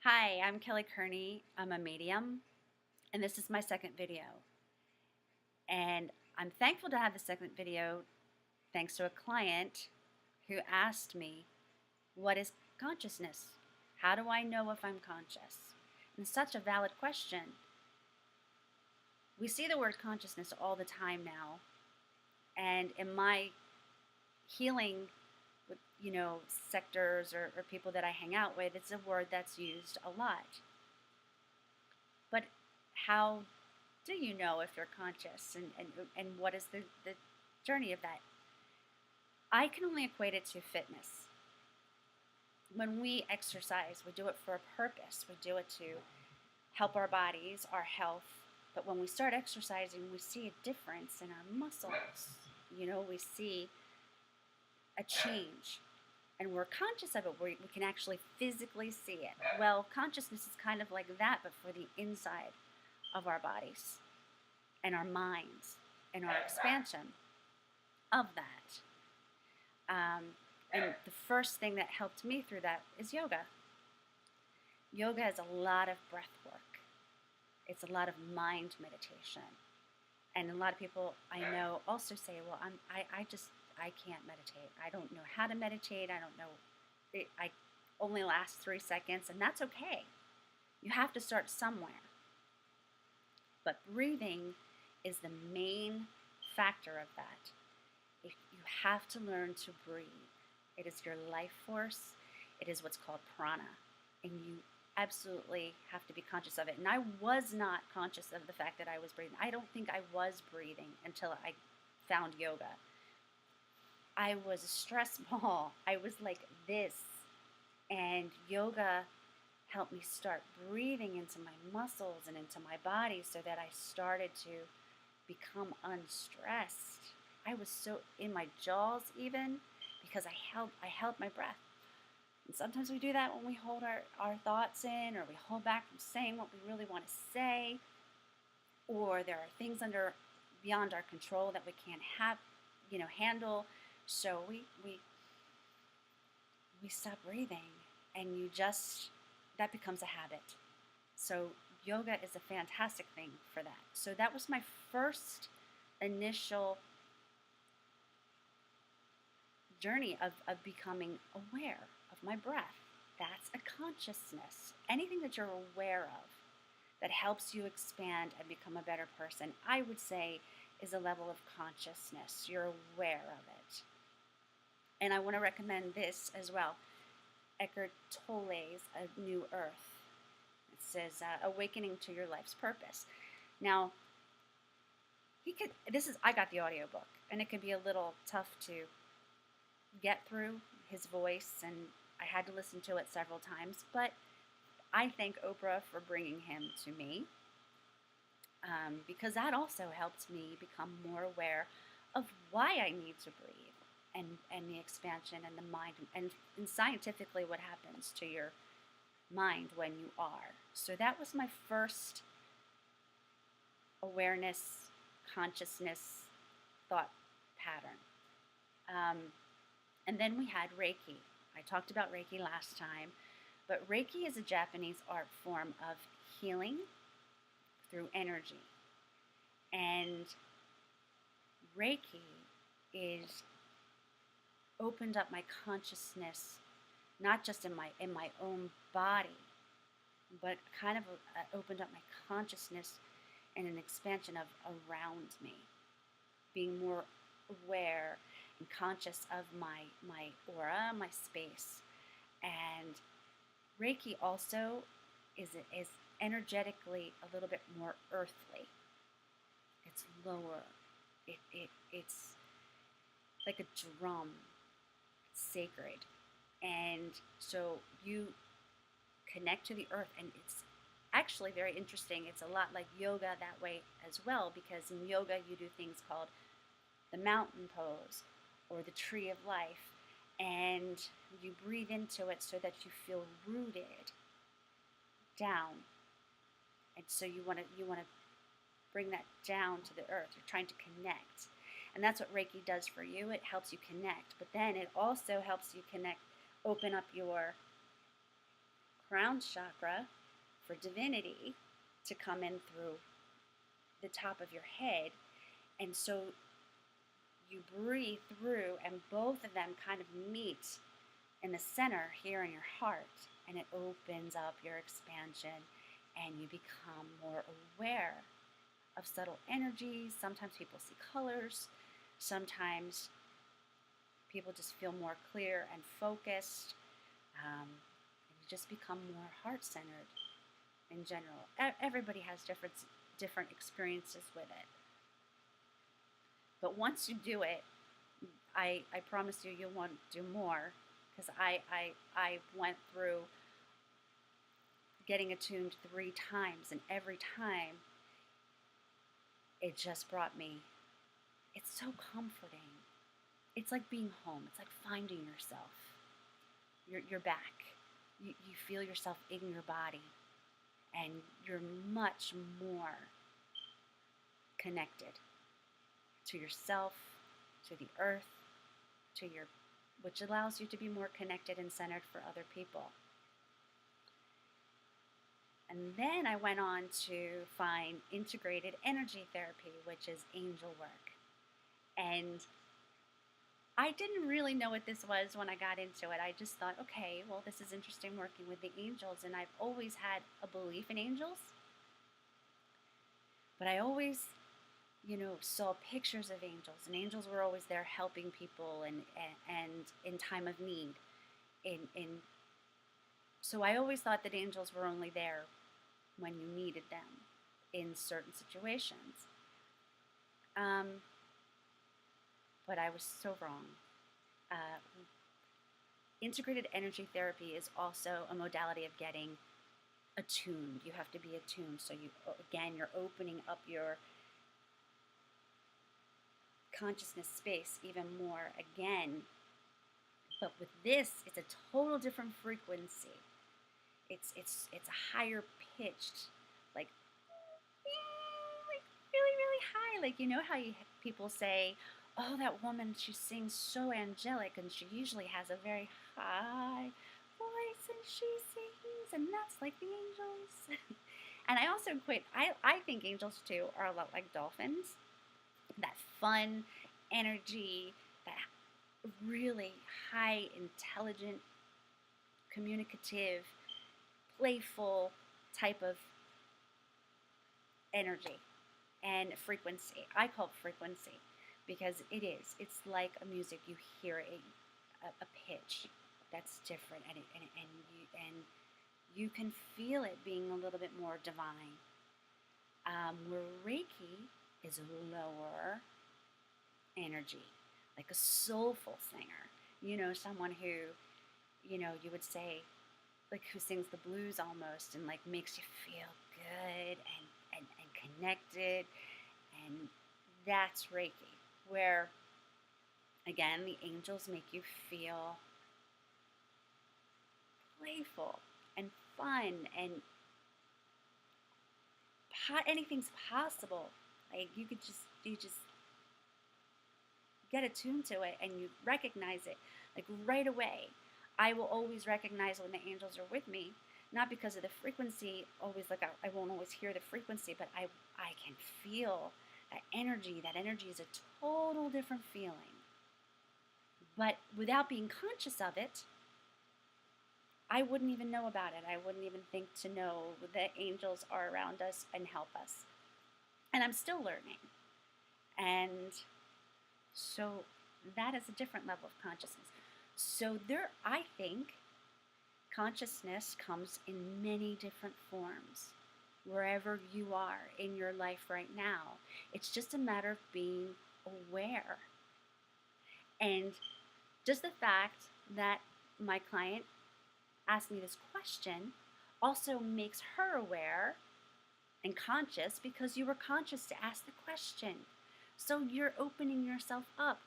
Hi, I'm Kearney. I'm a medium, and this is my second video. And I'm thankful to have the second video thanks to a client who asked me, what is consciousness? How do I know if I'm conscious? And it's such a valid question. We see the word consciousness all the time now, and in my healing with sectors or people that I hang out with, it's a word that's used a lot. But how do you know if you're conscious, and what is the journey of that? I can only equate it to fitness. When we exercise, we do it for a purpose. We do it to help our bodies, our health. But when we start exercising, we see a difference in our muscles. We see a change. And we're conscious of it. We can actually physically see it. Well, consciousness is kind of like that, but for the inside of our bodies and our minds and our expansion of that. And the first thing that helped me through that is yoga. Yoga is a lot of breath work. It's a lot of mind meditation. And a lot of people I know also say, well, I can't meditate. I don't know how to meditate. I don't know. I only last 3 seconds, and that's okay. You have to start somewhere. But breathing is the main factor of that. You have to learn to breathe. It is your life force. It is what's called prana. And you absolutely have to be conscious of it. And I was not conscious of the fact that I was breathing. I don't think I was breathing until I found yoga. I was a stress ball. I was like this. And yoga helped me start breathing into my muscles and into my body so that I started to become unstressed. I was so in my jaws even because I held my breath. And sometimes we do that when we hold our thoughts in, or we hold back from saying what we really want to say, or there are things beyond our control that we can't handle. So we stop breathing, and that becomes a habit. So yoga is a fantastic thing for that. So that was my first initial journey of becoming aware of my breath. That's a consciousness. Anything that you're aware of that helps you expand and become a better person, I would say, is a level of consciousness. You're aware of it. And I want to recommend this as well. Eckhart Tolle's A New Earth. It says, awakening to your life's purpose. Now, I got the audiobook, and it can be a little tough to get through his voice, and I had to listen to it several times, but I thank Oprah for bringing him to me, because that also helped me become more aware of why I need to breathe, and the expansion and the mind, and scientifically what happens to your mind when you are. So that was my first awareness, consciousness, thought pattern. And then we had Reiki. I talked about Reiki last time, but Reiki is a Japanese art form of healing through energy. And Reiki is opened up my consciousness, not just in my own body, but kind of opened up my consciousness and an expansion of around me, being more aware and conscious of my aura, my space. And Reiki also is energetically a little bit more earthly. It's lower. It's like a drum. It's sacred. And so you connect to the earth, and it's actually very interesting. It's a lot like yoga that way as well, because in yoga you do things called the mountain pose or the tree of life, and you breathe into it so that you feel rooted down. And so you want to bring that down to the earth. You're trying to connect. And that's what Reiki does for you. It helps you connect, but then it also helps you open up your crown chakra for divinity to come in through the top of your head. And so you breathe through, and both of them kind of meet in the center here in your heart, and it opens up your expansion, and you become more aware of subtle energies. Sometimes people see colors, sometimes people just feel more clear and focused. And you just become more heart-centered in general. Everybody has different experiences with it. But once you do it, I promise you, you'll want to do more, because I went through getting attuned 3 times, and every time it just brought me, it's so comforting. It's like being home. It's like finding yourself. You're back. You feel yourself in your body, and you're much more connected to yourself, to the earth, which allows you to be more connected and centered for other people. And then I went on to find integrated energy therapy, which is angel work. And I didn't really know what this was when I got into it. I just thought, okay, well, this is interesting working with the angels. And I've always had a belief in angels. But I always, saw pictures of angels. And angels were always there helping people and in time of need. So I always thought that angels were only there when you needed them in certain situations. But I was so wrong. Integrated energy therapy is also a modality of getting attuned. You have to be attuned. So you're opening up your consciousness space even more again. But with this, it's a total different frequency. It's a higher pitched, like really, really high. Like, how people say, oh, that woman, she sings so angelic, and she usually has a very high voice, and she sings, and that's like the angels. And I also I think angels too are a lot like dolphins. That fun energy, that really high, intelligent, communicative, playful type of energy and frequency. I call it frequency because it is. It's like a music. You hear a pitch that's different, and you can feel it being a little bit more divine. Where Reiki is lower energy, like a soulful singer. Someone who, you would say, like, who sings the blues almost, and like makes you feel good and connected, and that's Reiki. Where, again, the angels make you feel playful and fun, and anything's possible. Like, you just get attuned to it, and you recognize it, like, right away. I will always recognize when the angels are with me, not because of the frequency, always, like, I won't always hear the frequency, but I can feel that energy. That energy is a total different feeling. But without being conscious of it, I wouldn't even know about it. I wouldn't even think to know that angels are around us and help us. And I'm still learning. And so that is a different level of consciousness. So I think consciousness comes in many different forms, wherever you are in your life right now. It's just a matter of being aware. And just the fact that my client asked me this question also makes her aware and conscious, because you were conscious to ask the question. So you're opening yourself up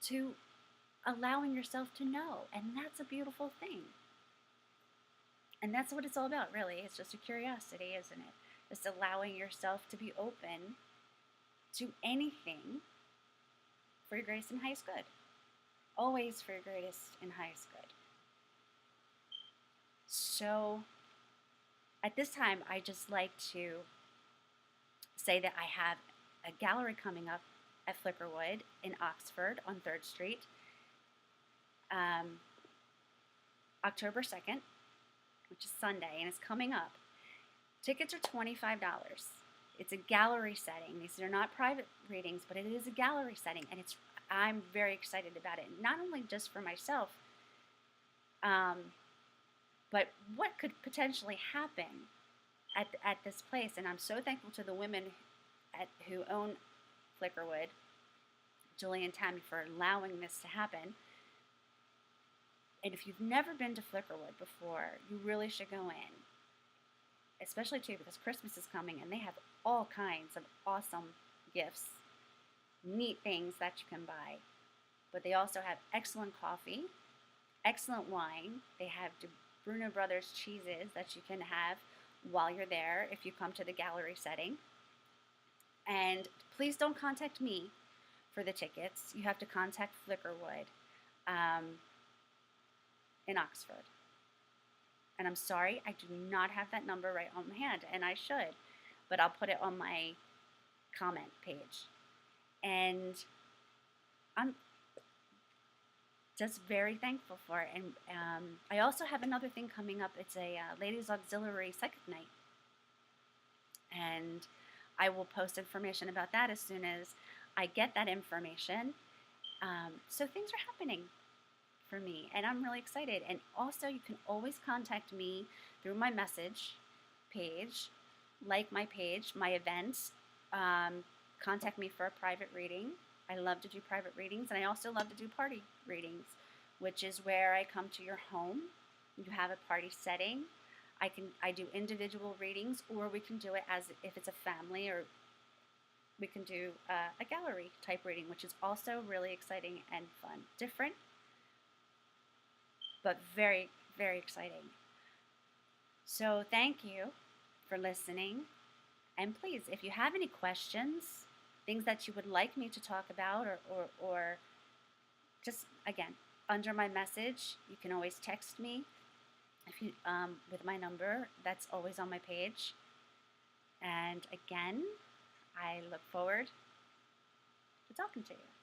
to allowing yourself to know, and that's a beautiful thing. And that's what it's all about, really. It's just a curiosity, isn't it? Just allowing yourself to be open to anything for your greatest and highest good. Always for your greatest and highest good. So At this time, I just like to say that I have a gallery coming up at Flickerwood in Oxford on 3rd Street, um, October 2nd, which is Sunday, and it's coming up. Tickets are $25. It's a gallery setting. These are not private readings, but it is a gallery setting, and I'm very excited about it. Not only just for myself, um, but what could potentially happen at this place. And I'm so thankful to the women who own Flickerwood, Julie and Tammy, for allowing this to happen. And if you've never been to Flickerwood before, you really should go in. Especially too because Christmas is coming and they have all kinds of awesome gifts, neat things that you can buy. But they also have excellent coffee, excellent wine. They have Bruno Brothers cheeses that you can have while you're there if you come to the gallery setting. And please don't contact me for the tickets. You have to contact Flickerwood in Oxford. And I'm sorry, I do not have that number right on my hand, and I should, but I'll put it on my comment page. And I'm just very thankful for it. And I also have another thing coming up. It's a ladies auxiliary psychic night, and I will post information about that as soon as I get that information. So things are happening for me, and I'm really excited. And also, you can always contact me through my message page, like my page, my events. Contact me for a private reading. I love to do private readings, and I also love to do party readings, which is where I come to your home. You have a party setting. I do individual readings, or we can do it as if it's a family, or we can do a gallery type reading, which is also really exciting and fun. Different, but very, very exciting. So thank you for listening. And please, if you have any questions, things that you would like me to talk about, or just, again, under my message, you can always text me if you with my number. That's always on my page. And again, I look forward to talking to you.